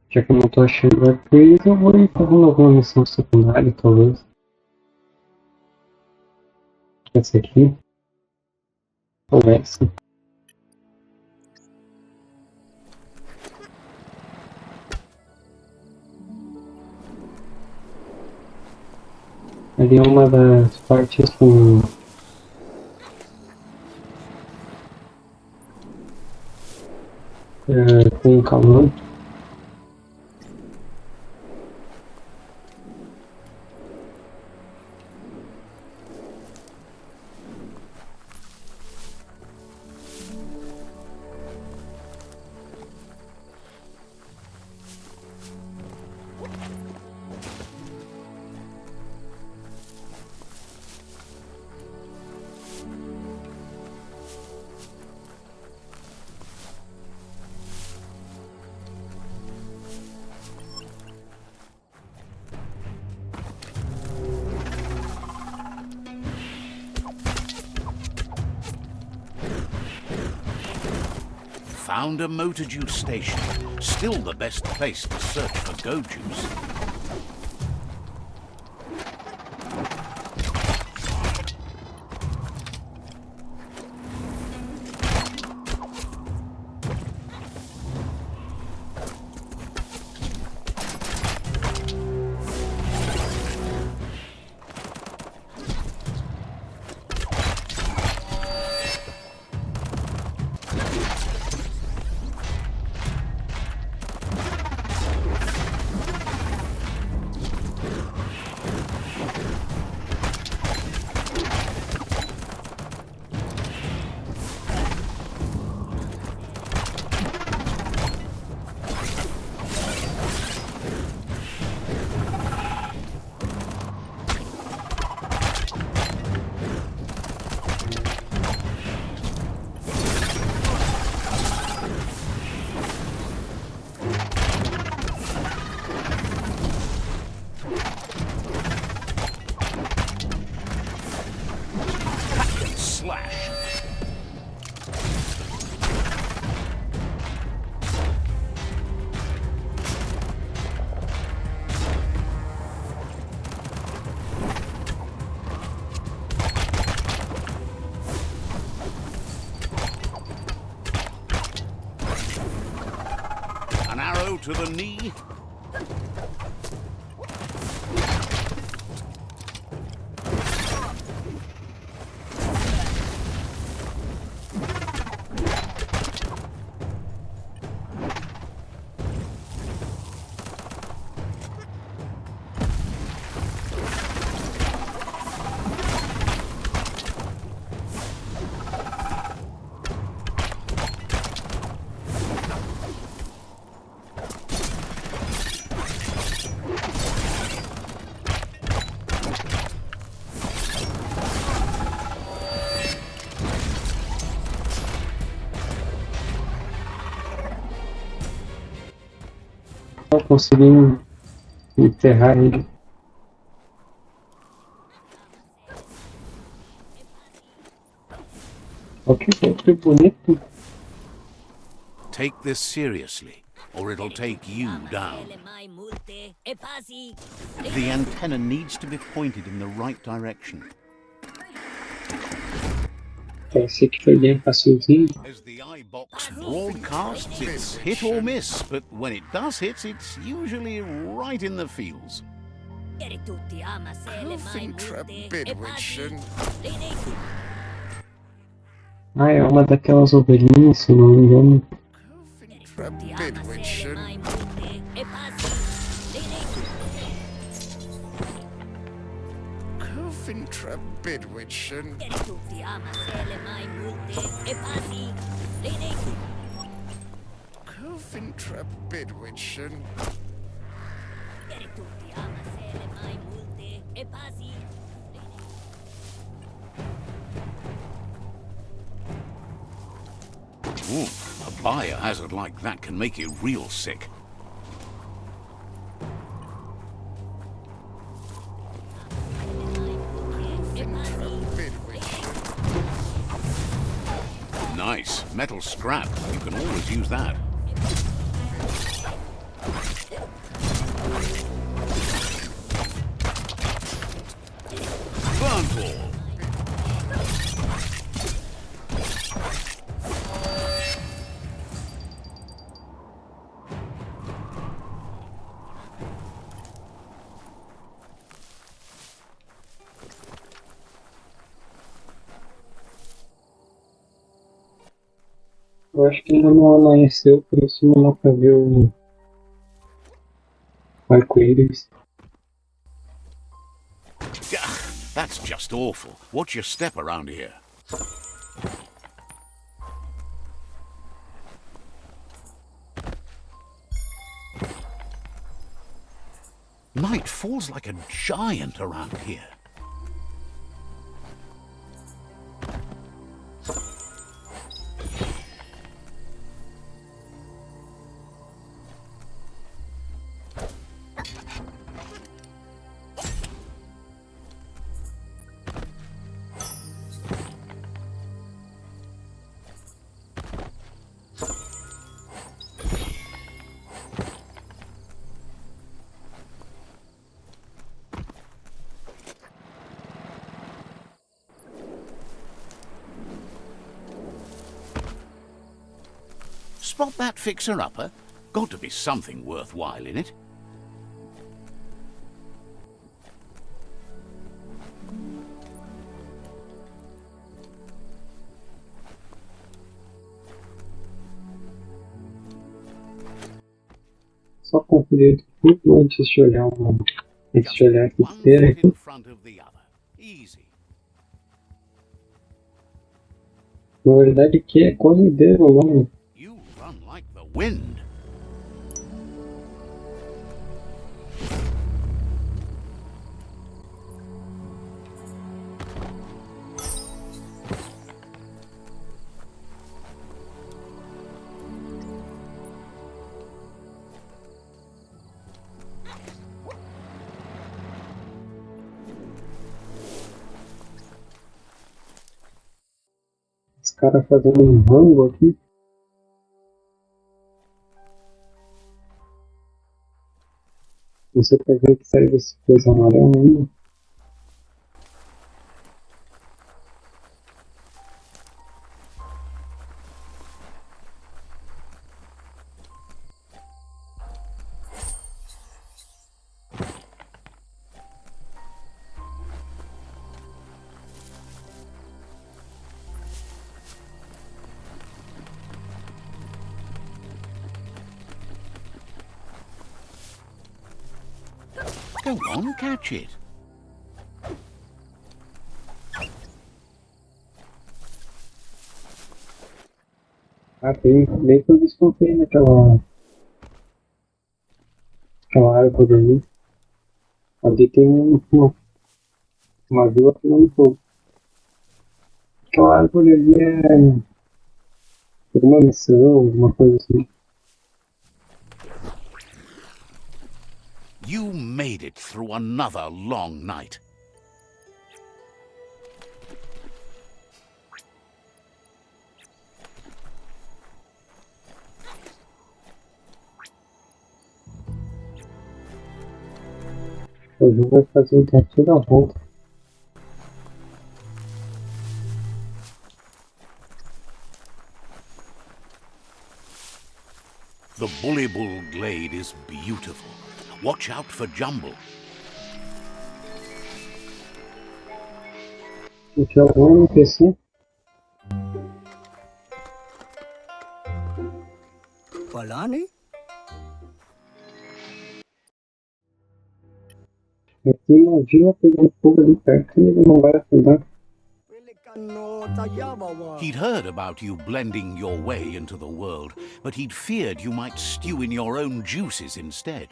Já que eu não tô achando upgrades, eu vou ir fazendo alguma missão secundária, talvez. Essa aqui. Ou essa. Ali é uma das partes com calor. Found a motor juice station. Still the best place to search for go juice. To the knee. Eu consegui enterrar ele. Ok, foi bonito. Take this seriously, or it'll take you down. The antenna needs to be pointed in the right direction. Esse aqui foi bem facilzinho. As the eye box broadcasts, it's hit or miss, but when it does hit, it's usually right in the feels. Ah, é uma daquelas ovelhinhas, se não me engano. Ooh, a biohazard like that can make you real sick. Nice. Metal scrap. You can always use that. Eu acho que ainda não amanheceu, por isso não dá pra ver o arco-íris. That's just awful. Watch your step around here. Night falls like a giant around here. Spot that fixer-upper? Got to be something worthwhile in it. Só conferir tudo antes de olhar a esteira aqui. In front of the other. Easy. Na verdade aqui é corrideiro o nome. You run like the wind. Os caras fazendo um rango aqui. Você quer ver que serve esse coisa amarela ainda? Go on, catch it. Ah, tem bem que eu desconfiei naquela árvore ali. Ali tem uma vila pegando fogo. Aquela árvore ali é alguma missão, alguma coisa assim. You made it through another long night. O jogo vai fazer toda a volta. The Bull glade is beautiful. Watch out for Jumble. Aqui é o NPC. Falani? Tem uma vila pegando fogo ali perto e ele não vai afundar. He'd heard about you blending your way into the world, but he'd feared you might stew in your own juices instead.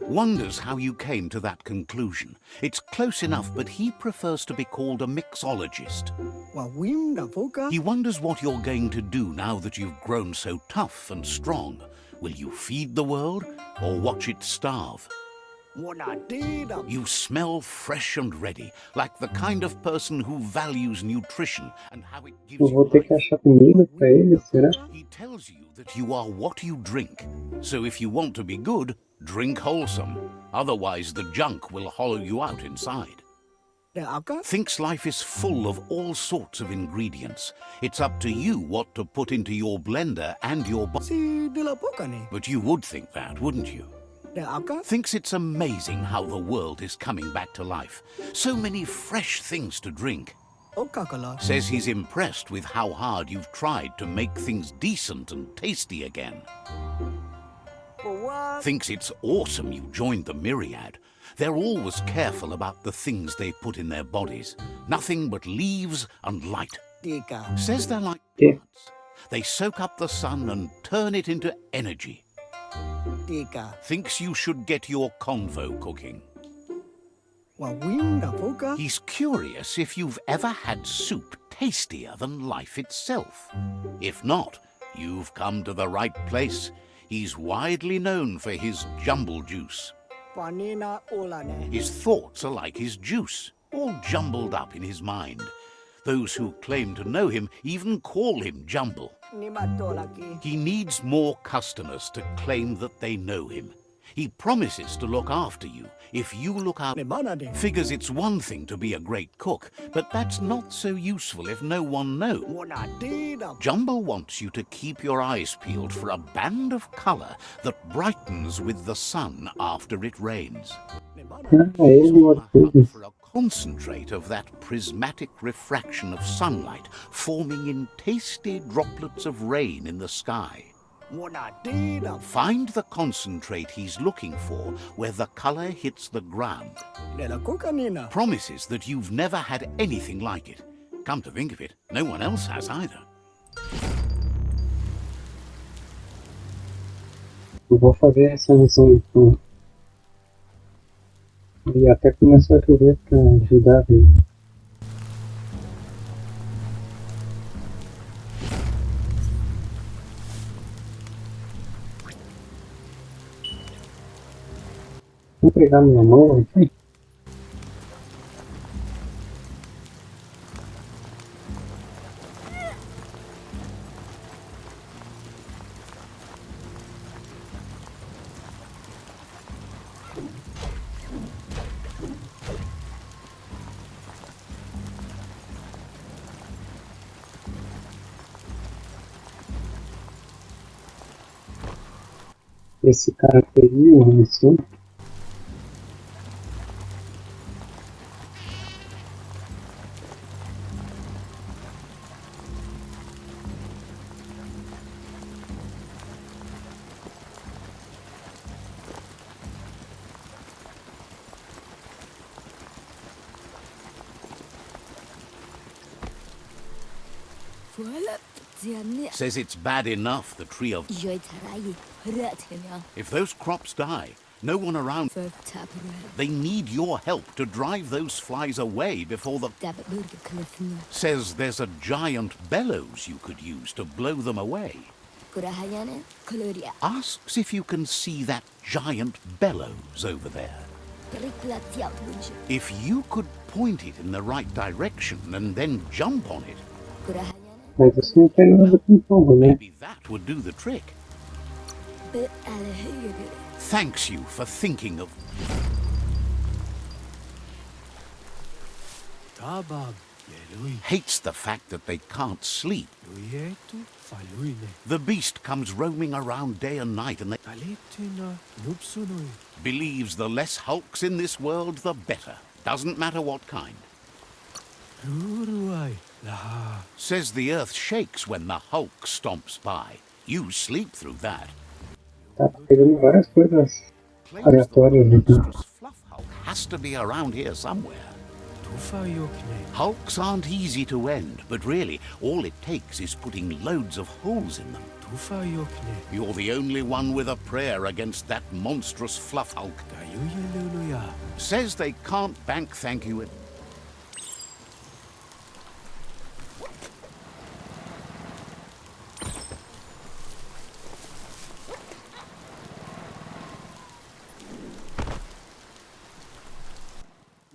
Wonders how you came to that conclusion. It's close enough, but he prefers to be called a mixologist. He wonders what you're going to do now that you've grown so tough and strong. Will you feed the world or watch it starve? You smell fresh and ready, like the kind of person who values nutrition and how it gives Eu you vou ter que achar comida pra ele, será? He tells you that you are what you drink. So if you want to be good, drink wholesome. Otherwise the junk will hollow you out inside. Thinks life is full of all sorts of ingredients. It's up to you what to put into your blender and your But you would think that, wouldn't you? Thinks it's amazing how the world is coming back to life. So many fresh things to drink. Okakala. Says he's impressed with how hard you've tried to make things decent and tasty again. Thinks it's awesome you joined the myriad. They're always careful about the things they put in their bodies. Nothing but leaves and light. Tika. Says they're like plants. They soak up the sun and turn it into energy. Tika. Thinks you should get your convo cooking. Wawinda foka. He's curious if you've ever had soup tastier than life itself. If not, you've come to the right place. He's widely known for his jumble juice. Panina olane. His thoughts are like his juice, all jumbled up in his mind. Those who claim to know him even call him Jumble. Nimatolaki. He needs more customers to claim that they know him. He promises to look after you if you look out. Nimanade. Figures it's one thing to be a great cook, but that's not so useful if no one knows. Monadida. Jumbo wants you to keep your eyes peeled for a band of colour that brightens with the sun after it rains. For a concentrate of that prismatic refraction of sunlight forming in tasty droplets of rain in the sky. Monadida. Find the concentrate he's looking for where the colour hits the ground. Nela kukanina. Promises that you've never had anything like it. Come to think of it, no one else has either. Eu vou fazer essa missão então. E até começou a querer pra ajudar ele. Vou pegar minha mão aqui. Esse cara feriu isso. Says it's bad enough the tree of... If those crops die, no one around... They need your help to drive those flies away before the... Says there's a giant bellows you could use to blow them away. Asks if you can see that giant bellows over there. If you could point it in the right direction and then jump on it, Mas isso não tem nada com fogo, né? maybe that would do the trick. Thanks you for thinking of... Tabab. Hates the fact that they can't sleep. The beast comes roaming around day and night and they... Believes the less hulks in this world, the better. Doesn't matter what kind. Says the earth shakes when the hulk stomps by. You sleep through that. Tá pegando várias coisas Claims the aleatórias aqui. monstrous fluff hulk has to be around here somewhere. Hulks aren't easy to end, but really, all it takes is putting loads of holes in them. You're the only one with a prayer against that monstrous fluff hulk. Says they can't bank thank you.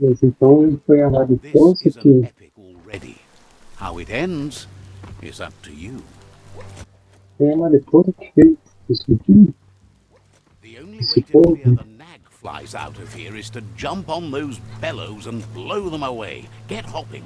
Mas então ele foi a lado This poço is an que epic already. How it ends is up to you. tem a mariposa que fez isso aqui. The only way to clear the nag flies out of here is to jump on those bellows and blow them away. Get hopping.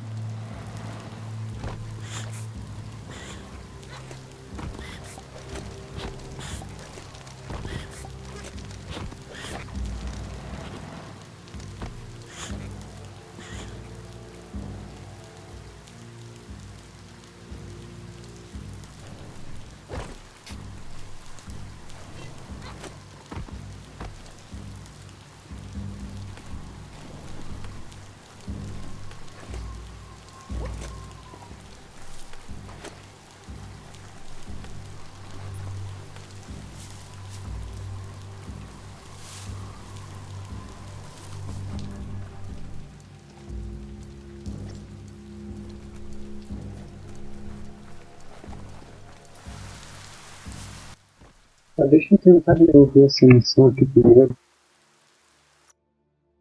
Tá, deixa eu tentar resolver essa missão aqui primeiro.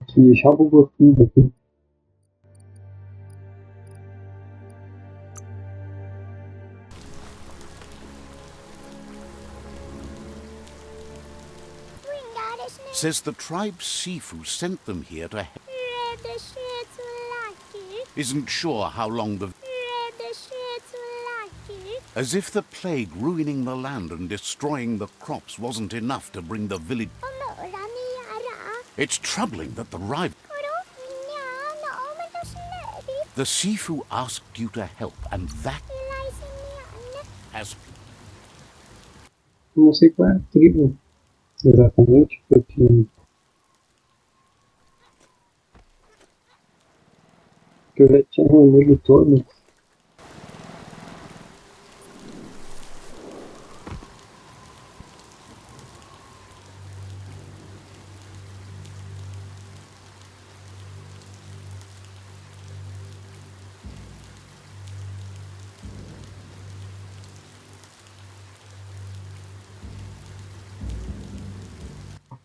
Que já bugou tudo aqui. Says the tribe Sifu sent them here to isn't sure how long the... As if the plague ruining the land and destroying the crops wasn't enough to bring the village... It's troubling that the rival... The Sifu asked you to help, and that... has... Não sei qual é a tribo exatamente, porque eu já tinha reunido todos.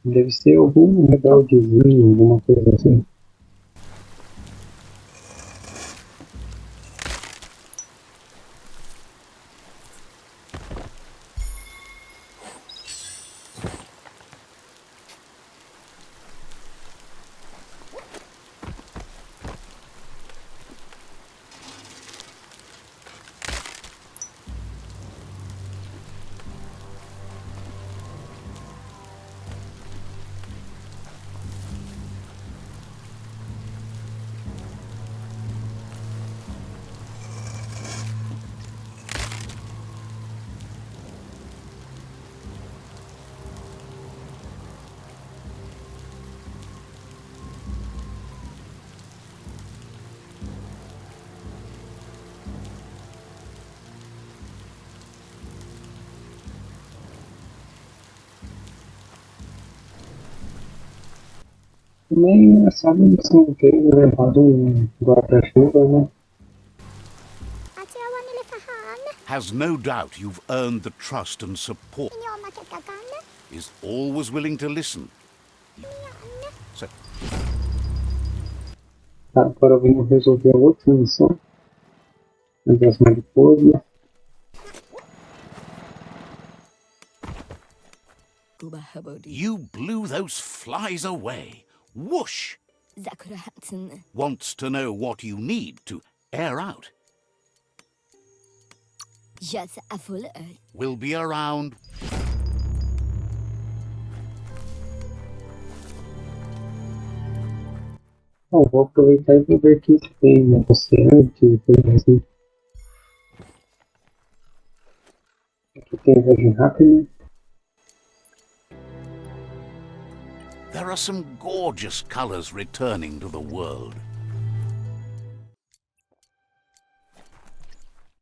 Deve ser algum rebeldezinho, alguma coisa assim. Também é engraçado eles não terem levado um guarda-chuva, né? Has no doubt you've earned the trust and support. Is always willing to listen. So... Tá, agora vamos resolver a outra missão. Das mariposas. You blew those flies away. Whoosh! Wants to know what you need to air out. Will be around. Bom, vou aproveitar e vou ver o que tem negociante, coisa assim. Aqui tem viagem rápida. There are some gorgeous colors returning to the world.